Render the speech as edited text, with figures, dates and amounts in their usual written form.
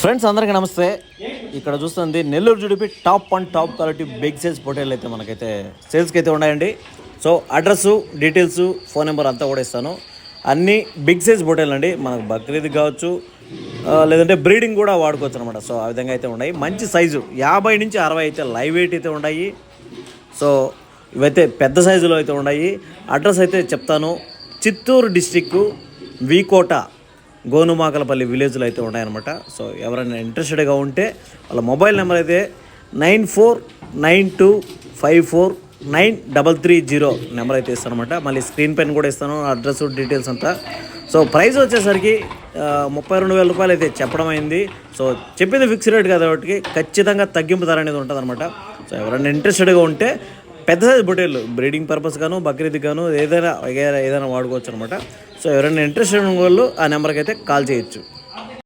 Friends అందరికీ నమస్తే. ఇక్కడ చూస్తుంది నెల్లూరు జుడిపి టాప్ క్వాలిటీ బిగ్ సైజ్ పొటేలు అయితే మనకైతే సేల్స్కి అయితే ఉన్నాయండి. So address details phone number అంతా కూడా ఇస్తాను. అన్నీ బిగ్ సైజ్ పొటేలు అండి. మనకు బక్రీద్ కావచ్చు, లేదంటే బ్రీడింగ్ కూడా వాడుకోవచ్చు అనమాట. సో ఆ విధంగా అయితే ఉన్నాయి. మంచి సైజు 50 నుంచి 60 అయితే లైవ్ వెయిట్ అయితే ఉన్నాయి. సో ఇవైతే పెద్ద సైజులో అయితే ఉన్నాయి. అడ్రస్ అయితే చెప్తాను. చిత్తూరు డిస్టిక్ వీకోట గోనుమాకలపల్లి విలేజ్లో అయితే ఉన్నాయన్నమాట. సో ఎవరైనా ఇంట్రెస్టెడ్గా ఉంటే వాళ్ళ మొబైల్ నెంబర్ అయితే 9492549330 నెంబర్ అయితే ఇస్తాను అనమాట. మళ్ళీ స్క్రీన్ పైన కూడా ఇస్తాను అడ్రస్ డీటెయిల్స్ అంతా. సో ప్రైస్ వచ్చేసరికి 32,000 రూపాయలు అయితే చెప్పడం అయింది. సో చెప్పింది ఫిక్స్ రేట్ కాబట్టి ఖచ్చితంగా తగ్గింపు ధర అనేది ఉంటుంది అనమాట. సో ఎవరైనా ఇంట్రెస్టెడ్గా ఉంటే పెద్ద సైజ్ బొటేళ్ళు బ్రీడింగ్ పర్పస్ గాను, బక్రీద్ గాను ఏదైనా వాడుకోవచ్చు అనమాట. సో ఎవరైనా ఇంట్రెస్టెడ్ ఉన్న వాళ్ళు ఆ నెంబర్కి అయితే కాల్ చేయొచ్చు.